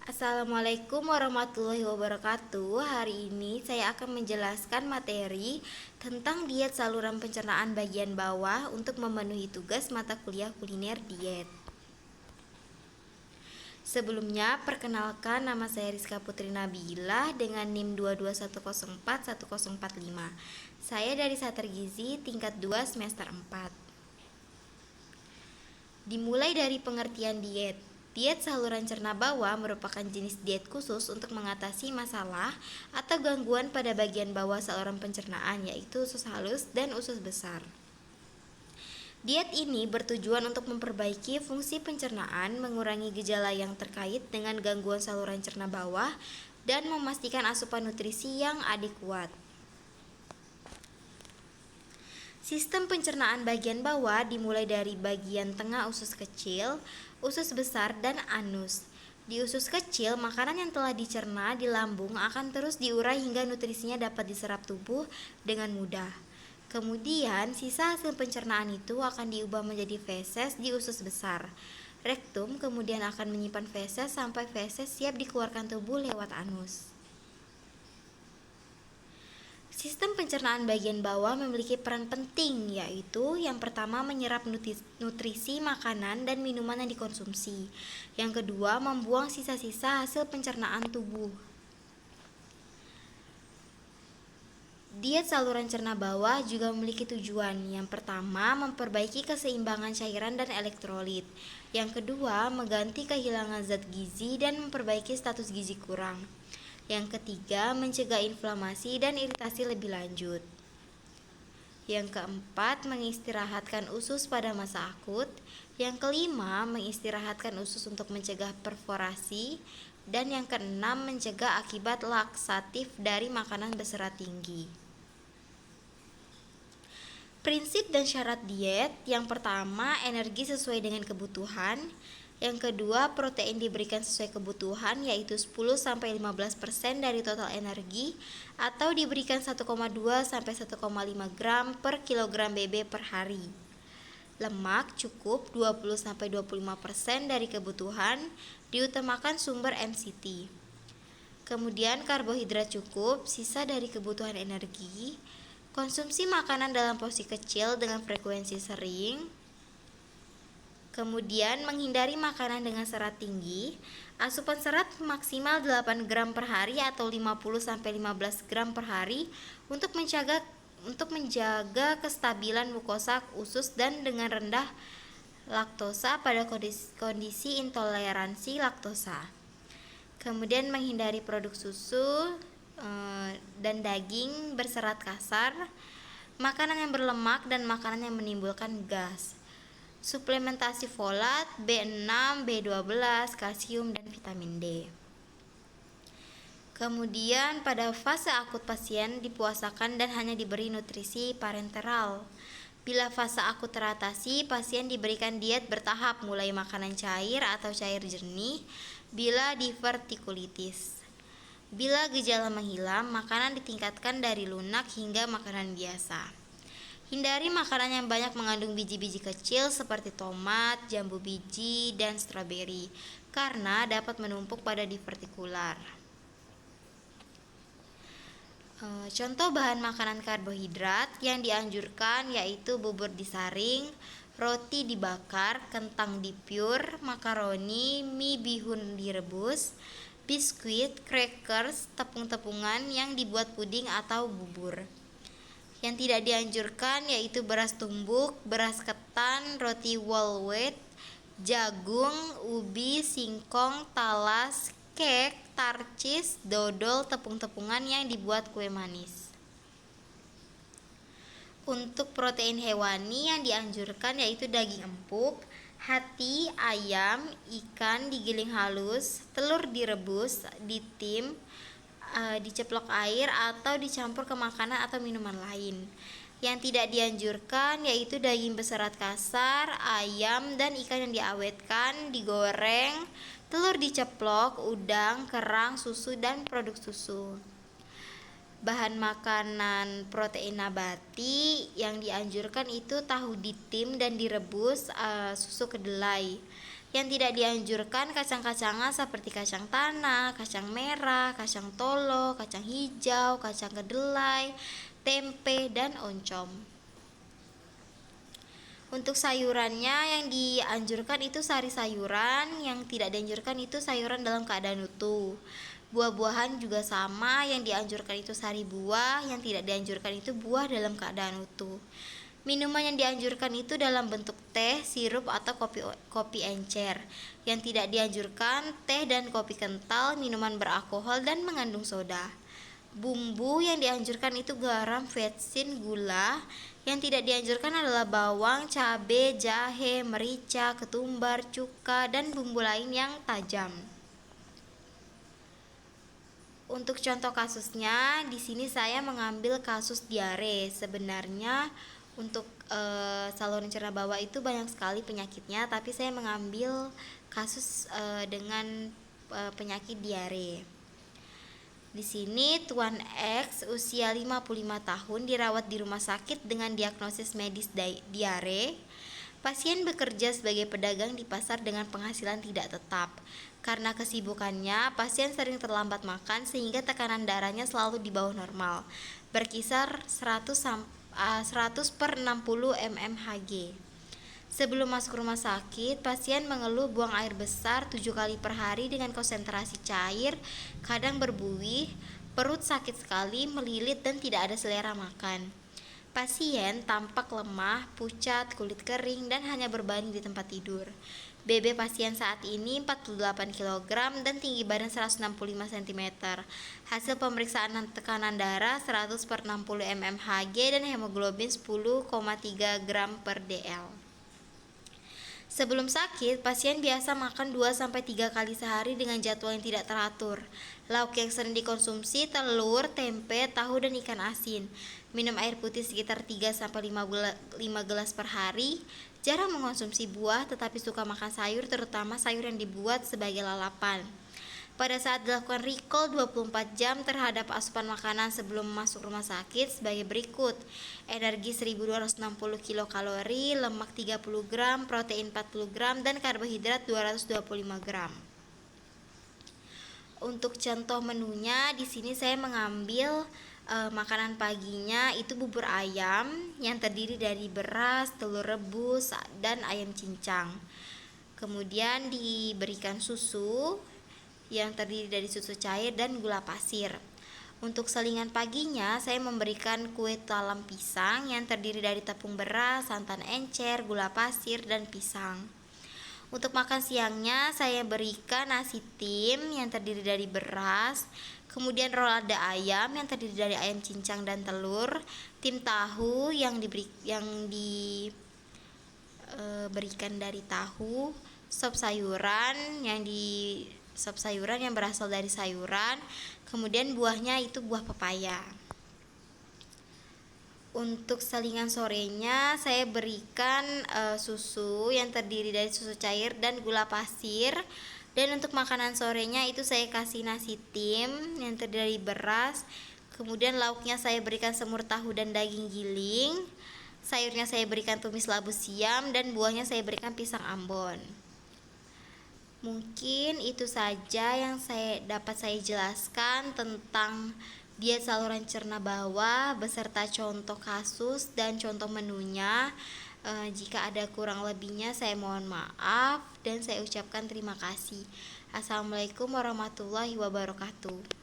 Assalamualaikum warahmatullahi wabarakatuh. Hari ini saya akan menjelaskan materi tentang diet saluran pencernaan bagian bawah untuk memenuhi tugas mata kuliah kuliner diet. Sebelumnya, perkenalkan, nama saya Rizka Putri Nabilah dengan NIM 221041045. Saya dari Sater Gizi tingkat 2 semester 4. Dimulai dari pengertian diet. Diet saluran cerna bawah merupakan jenis diet khusus untuk mengatasi masalah atau gangguan pada bagian bawah saluran pencernaan, yaitu usus halus dan usus besar. Diet ini bertujuan untuk memperbaiki fungsi pencernaan, mengurangi gejala yang terkait dengan gangguan saluran cerna bawah, dan memastikan asupan nutrisi yang adekuat. Sistem pencernaan bagian bawah dimulai dari bagian tengah usus kecil, usus besar, dan anus. Di usus kecil, makanan yang telah dicerna di lambung akan terus diurai hingga nutrisinya dapat diserap tubuh dengan mudah. Kemudian, sisa hasil pencernaan itu akan diubah menjadi feses di usus besar. Rektum kemudian akan menyimpan feses sampai feses siap dikeluarkan tubuh lewat anus. Sistem pencernaan bagian bawah memiliki peran penting, yaitu yang pertama menyerap nutrisi makanan dan minuman yang dikonsumsi. Yang kedua, membuang sisa-sisa hasil pencernaan tubuh. Diet saluran cerna bawah juga memiliki tujuan. Yang pertama, memperbaiki keseimbangan cairan dan elektrolit. Yang kedua, mengganti kehilangan zat gizi dan memperbaiki status gizi kurang. Yang ketiga, mencegah inflamasi dan iritasi lebih lanjut. Yang keempat, mengistirahatkan usus pada masa akut. Yang kelima, mengistirahatkan usus untuk mencegah perforasi. Dan yang keenam, mencegah akibat laksatif dari makanan berserat tinggi. Prinsip dan syarat diet. Yang pertama, energi sesuai dengan kebutuhan. Yang kedua, protein diberikan sesuai kebutuhan, yaitu 10-15% dari total energi, atau diberikan 1,2-1,5 gram per kilogram BB per hari. Lemak cukup 20-25% dari kebutuhan, diutamakan sumber MCT. Kemudian karbohidrat cukup, sisa dari kebutuhan energi. Konsumsi makanan dalam porsi kecil dengan frekuensi sering. Kemudian menghindari makanan dengan serat tinggi. Asupan serat maksimal 8 gram per hari atau 50-15 gram per hari untuk menjaga kestabilan mukosa usus dan dengan rendah laktosa pada kondisi intoleransi laktosa. Kemudian menghindari produk susu dan daging berserat kasar, makanan yang berlemak dan makanan yang menimbulkan gas. Suplementasi folat, B6, B12, kalsium, dan vitamin D. Kemudian pada fase akut pasien dipuasakan dan hanya diberi nutrisi parenteral. Bila fase akut teratasi, pasien diberikan diet bertahap mulai makanan cair atau cair jernih bila divertikulitis. Bila gejala menghilang, makanan ditingkatkan dari lunak hingga makanan biasa. Hindari makanan yang banyak mengandung biji-biji kecil seperti tomat, jambu biji, dan stroberi karena dapat menumpuk pada divertikular. Contoh bahan makanan karbohidrat yang dianjurkan yaitu bubur disaring, roti dibakar, kentang dipure, makaroni, mie bihun direbus, biskuit, crackers, tepung-tepungan yang dibuat puding atau bubur. Yang tidak dianjurkan yaitu beras tumbuk, beras ketan, roti whole wheat, jagung, ubi, singkong, talas, kek, tarcis, dodol, tepung-tepungan yang dibuat kue manis. Untuk protein hewani yang dianjurkan yaitu daging empuk, hati, ayam, ikan digiling halus, telur direbus, ditim, diceplok air atau dicampur ke makanan atau minuman lain. Yang tidak dianjurkan yaitu daging berserat kasar, ayam dan ikan yang diawetkan, digoreng, telur diceplok, udang, kerang, susu, dan produk susu. Bahan makanan protein nabati yang dianjurkan itu tahu ditim dan direbus, susu kedelai. Yang tidak dianjurkan kacang-kacangan seperti kacang tanah, kacang merah, kacang tolo, kacang hijau, kacang kedelai, tempe, dan oncom. Untuk sayurannya yang dianjurkan itu sari sayuran, yang tidak dianjurkan itu sayuran dalam keadaan utuh. Buah-buahan juga sama, yang dianjurkan itu sari buah, yang tidak dianjurkan itu buah dalam keadaan utuh. Minuman yang dianjurkan itu dalam bentuk teh, sirup, atau kopi encer. Yang tidak dianjurkan teh dan kopi kental, minuman beralkohol, dan mengandung soda. Bumbu yang dianjurkan itu garam, vetsin, gula. Yang tidak dianjurkan adalah bawang, cabai, jahe, merica, ketumbar, cuka, dan bumbu lain yang tajam. Untuk contoh kasusnya, di sini saya mengambil kasus diare. Sebenarnya untuk saluran cerna bawah itu banyak sekali penyakitnya, tapi saya mengambil kasus dengan penyakit diare. Di sini Tuan X usia 55 tahun dirawat di rumah sakit dengan diagnosis medis diare. Pasien bekerja sebagai pedagang di pasar dengan penghasilan tidak tetap. Karena kesibukannya, pasien sering terlambat makan sehingga tekanan darahnya selalu di bawah normal, berkisar 100 per 60 mmHg. Sebelum masuk rumah sakit, pasien mengeluh buang air besar 7 kali per hari dengan konsentrasi cair, kadang berbuih, perut sakit sekali, melilit, dan tidak ada selera makan. Pasien tampak lemah, pucat, kulit kering, dan hanya berbaring di tempat tidur. BB pasien saat ini 48 kg dan tinggi badan 165 cm. Hasil pemeriksaan tekanan darah 100 per 60 mmHg dan hemoglobin 10,3 gram per dl. Sebelum sakit, pasien biasa makan 2-3 kali sehari dengan jadwal yang tidak teratur. Lauk yang sering dikonsumsi telur, tempe, tahu, dan ikan asin. Minum air putih sekitar 3-5 gelas per hari. Jarang mengonsumsi buah, tetapi suka makan sayur, terutama sayur yang dibuat sebagai lalapan. Pada saat dilakukan recall 24 jam terhadap asupan makanan sebelum masuk rumah sakit sebagai berikut: energi 1260 kilokalori, lemak 30 gram, protein 40 gram, dan karbohidrat 225 gram. Untuk contoh menunya, di sini saya mengambil makanan paginya itu bubur ayam yang terdiri dari beras, telur rebus, dan ayam cincang. Kemudian diberikan susu yang terdiri dari susu cair dan gula pasir. Untuk selingan paginya, saya memberikan kue talam pisang yang terdiri dari tepung beras, santan encer, gula pasir, dan pisang. Untuk makan siangnya, saya berikan nasi tim yang terdiri dari beras, kemudian rolada ayam yang terdiri dari ayam cincang dan telur, tim tahu yang diberikan dari tahu, sop sayuran yang berasal dari sayuran, kemudian buahnya itu buah pepaya. Untuk selingan sorenya, saya berikan susu yang terdiri dari susu cair dan gula pasir. Dan untuk makanan sorenya itu saya kasih nasi tim yang terdiri dari beras, kemudian lauknya saya berikan semur tahu dan daging giling, sayurnya saya berikan tumis labu siam, dan buahnya saya berikan pisang ambon. Mungkin itu saja yang dapat saya jelaskan tentang diet saluran cerna bawah beserta contoh kasus dan contoh menunya. Jika ada kurang lebihnya saya mohon maaf dan saya ucapkan terima kasih. Assalamualaikum warahmatullahi wabarakatuh.